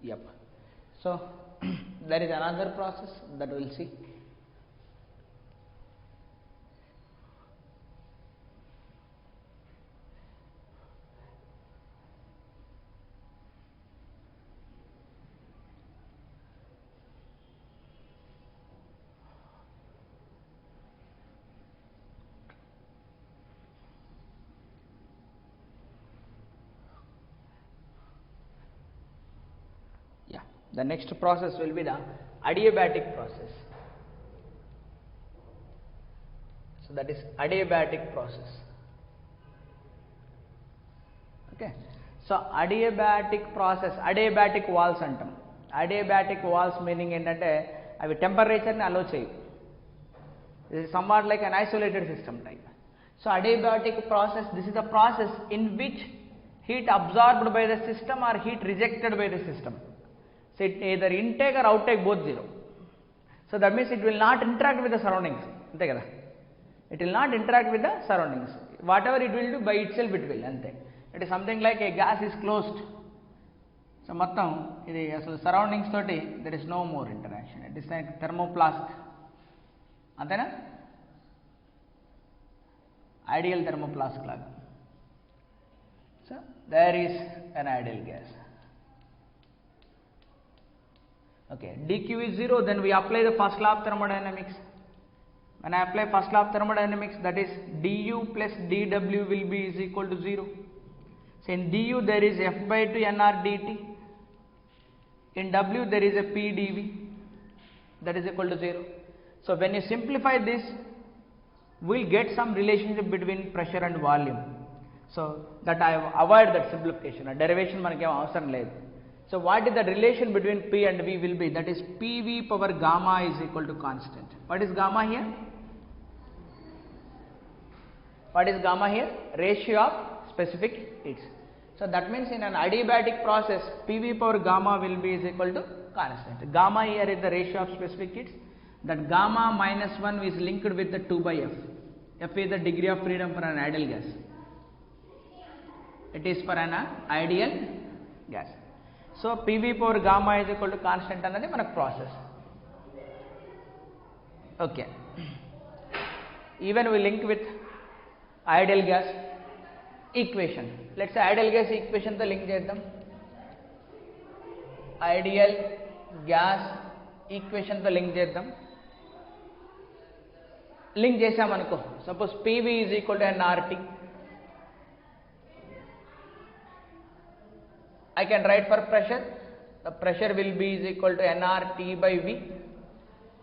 Yep. So there is another process that we will see. The next process will be the adiabatic process. So that is adiabatic process. Okay. So adiabatic process, adiabatic walls antam. Adiabatic walls meaning ఏంటంటే అవి temperature ని allow చేయవు. This is somewhat like an isolated system type. So adiabatic process, this is the process in which heat absorbed by the system or heat rejected by the system. So it either intake or outtake both zero. So that means it will not interact with the surroundings. Ante kada. It will not interact with the surroundings. Whatever it will do by itself it will. Ante. It is something like a gas is closed. So mattam idi asalu surroundings toti there is no more interaction. It is like thermoplast. Antena? Ideal thermoplast laga. So there is an ideal gas. Okay, dq is 0, then we apply the first law of thermodynamics. When I apply first law of thermodynamics, that is du plus dw will be is equal to 0. So in du there is f by 2 nr dt. In w there is a p dv, that is equal to 0. So when you simplify this, we will get some relationship between pressure and volume. So that I avoid that simplification. A derivation manaki avasaram ledhu. So what is the relation between P and V will be, that is PV power gamma is equal to constant. What is gamma here? What is gamma here? Ratio of specific heats. So that means in an adiabatic process, PV power gamma will be is equal to constant. Gamma here is the ratio of specific heats. That gamma minus 1 is linked with the 2 by F. F is the degree of freedom for an ideal gas. It is for an ideal gas. So PV power gamma is equal to constant అన్నది మనకు process. Okay. Even we link with ideal gas equation. Let's say ideal gas equation తో link చేద్దాం. Ideal gas equation తో link చేద్దాం. Link చేసామనుకో, suppose PV is equal to nRT. I can write for pressure, the pressure will be is equal to nRT by V,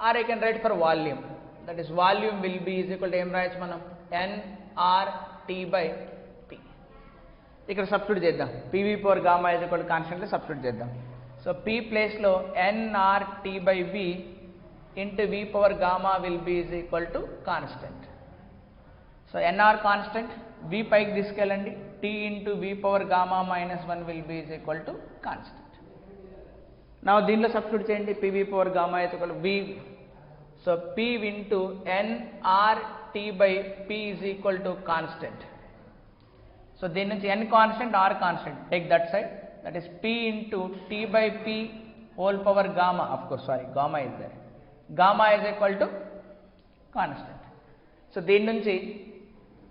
or I can write for volume, that is volume will be is equal to em rayach manam nRT by P. Ikkada substitute cheddam, PV power gamma is equal to constant lo substitute cheddam. So P place lo nRT by V into V power gamma will be is equal to constant. So nr constant, V పైకి తీసుకెళ్ళండి, T into V power gamma minus 1 will be is equal to constant. Now దీనిలో substitute చేయండి, PV power gamma is equal to V. So P into nRT by P is equal to constant. So దీని నుంచి n constant, R constant, take that side, that is P into T by P whole power gamma, of course sorry gamma is there, gamma is equal to constant. So దీని నుంచి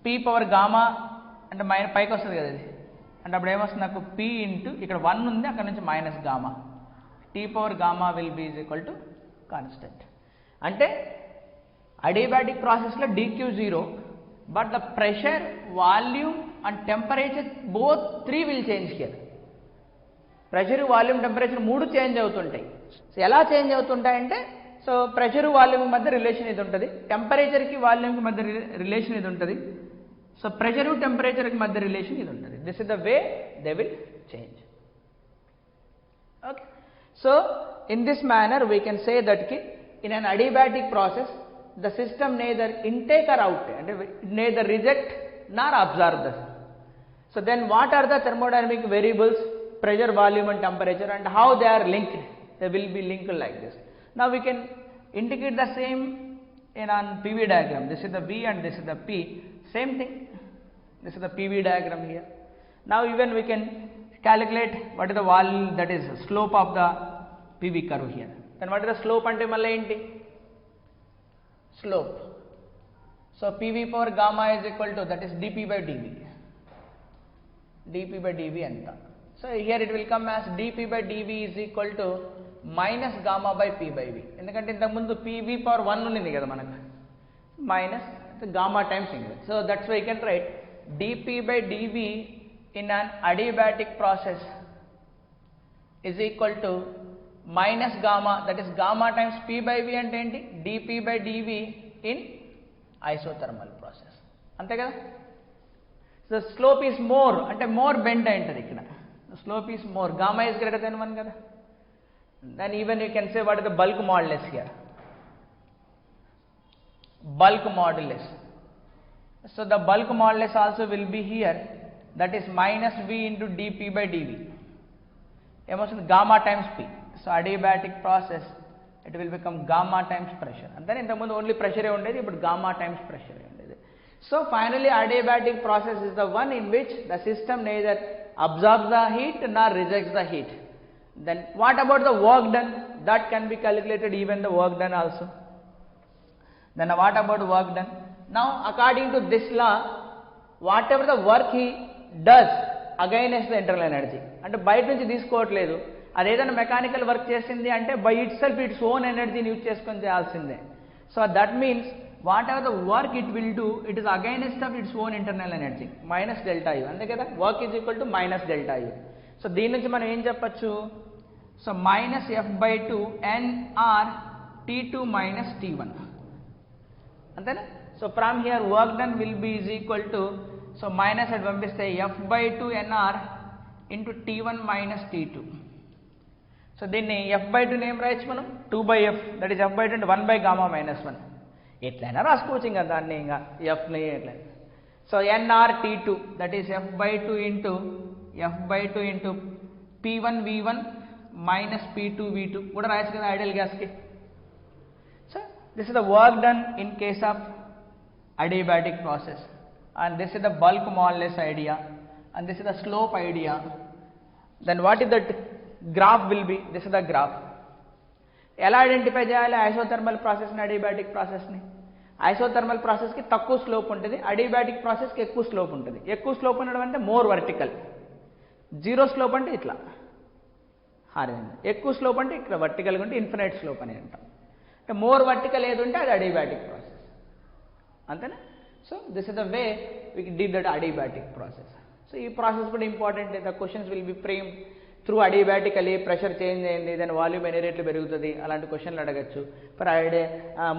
P power gamma అంటే పైకి వస్తుంది కదా ఇది, అంటే అప్పుడు ఏమొస్తుంది నాకు P ఇంటూ ఇక్కడ 1 ఉంది, అక్కడ నుంచి minus gamma, T power gamma will be is equal to constant. అంటే adiabatic ప్రాసెస్లో dq 0, but the pressure, volume and temperature both 3 will change here. Pressure, volume, temperature 3 change అవుతుంటాయి. సో ఎలా చేంజ్ అవుతుంటాయంటే, సో ప్రెషర్ వాల్యూమ్ మధ్య relation ఇది ఉంటుంది, టెంపరేచర్కి వాల్యూమ్కి మధ్య relation ఇది ఉంటుంది, సో ప్రెషర్ టెంపరేచర్కి మధ్య రిలేషన్ ఇది ఉంటుంది. This is the way they will change. Okay, so in this manner we can say that కి in an adiabatic process the system neither intake or out, అంటే neither reject nor absorb the. So then what are the thermodynamic variables, pressure, volume and temperature, and how they are linked? They will be linked like this. Now we can indicate the same in an PV diagram. This is the V and this is the P. Same thing. This is the PV diagram here. Now even we can calculate what is the volume, that is slope of the PV curve here. Then what is the slope ante malla enti? Slope. So PV power gamma is equal to, that is dP by dV. dP by dV anta. So here it will come as dP by dV is equal to minus gamma by P by V. ఎందుకంటే ఇంతకు ముందు PV power 1 ఉన్నింది కదా మనకు, minus gamma times singular. So that's why you can write dP by dV in an adiabatic process is equal to minus gamma, that is gamma times P by V అంటే ఏంటి, dP by dV in isothermal process. అంతే కదా. So slope is more అంటే more bend అయింటది ఇక్కడ. Slope is more, gamma is greater than 1 kada. Then even you can say what is the bulk modulus here. Bulk modulus. So the bulk modulus also will be here, that is minus V into dP by dV. Emotion gamma times P. So adiabatic process, it will become gamma times pressure. And then in the mundu only pressure undedi, but gamma times pressure undedi. So finally adiabatic process is the one in which the system neither absorbs the heat nor rejects the heat. Then what about the work done? That can be calculated, even the work done also. Then what about work done? Now according to this law, whatever the work he does against the internal energy, అంటే బయట నుంచి తీసుకోవట్లేదు, అది ఏదైనా mechanical work చేసింది అంటే by it self its own ఎనర్జీని use చేసుకొని చేయాల్సిందే. So that means what ever the work it will do, it is against of its own internal energy minus delta U. అంతే కదా, work is equal to minus delta U. So దీని నుంచి మనం ఏం చెప్పచ్చు, so minus F/2 NR T2 minus T1 అంతేనా. So from here work done will be is equal to, so minus అటు పంపిస్తే F/2 NR into T1 minus T2. So దీన్ని F/2 ఏం రాయొచ్చు మనం, 2/F, దట్ ఈస్ F/2 అంటే 1/gamma minus 1. ఎట్లయినా రాసుకోవచ్చు ఇంకా దాన్ని, ఇంకా ఎఫ్ని ఎట్లయినా. So NR T2 that is F/2 into P1 V1 minus P2 V2 కూడా రాయొచ్చు కదా ఐడియల్ గ్యాస్కి. So this is the work done in case of adiabatic process, and this is the bulk modulus idea, and this is the slope idea. Then what is that graph will be, this is the graph. ఎలా identify చేయాలి isothermal ప్రాసెస్ని, adiabatic ప్రాసెస్ని? Isothermal ప్రాసెస్కి తక్కువ slope ఉంటుంది, adiabatic ప్రాసెస్కి ఎక్కువ slope ఉంటుంది. ఎక్కువ slope ఉండడం అంటే మోర్ వర్టికల్, జీరో స్లోప్ అంటే ఇట్లా హారిజాంటల్, ఎక్కువ స్లోప్ అంటే ఇక్కడ వర్టికల్గా ఉంటే ఇన్ఫినైట్ స్లోప్ అని అంటాం. అంటే మోర్ వర్టికల్ ఏది ఉంటే అది అడియాబాటిక్ ప్రాసెస్, అంతేనా. So this is the way we did that adiabatic process. So ఈ ప్రాసెస్ కూడా important. The questions will be framed through adiabatically, pressure change అయింది, దాని వాల్యూమ్ ఎన్ని రేట్లు పెరుగుతుంది, అలాంటి క్వశ్చన్లు అడగచ్చు. ఫర్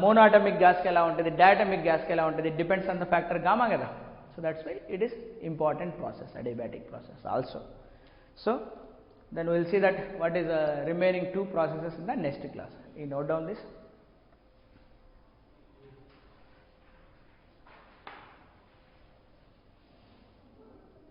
మోనోటమిక్ గ్యాస్కి ఎలా ఉంటుంది, డయాటమిక్ గ్యాస్కి ఎలా ఉంటుంది, depends on the factor gamma కదా. So that's why it is important process, adiabatic process also. So then we will see that what is remaining two processes in the next class. You note down this.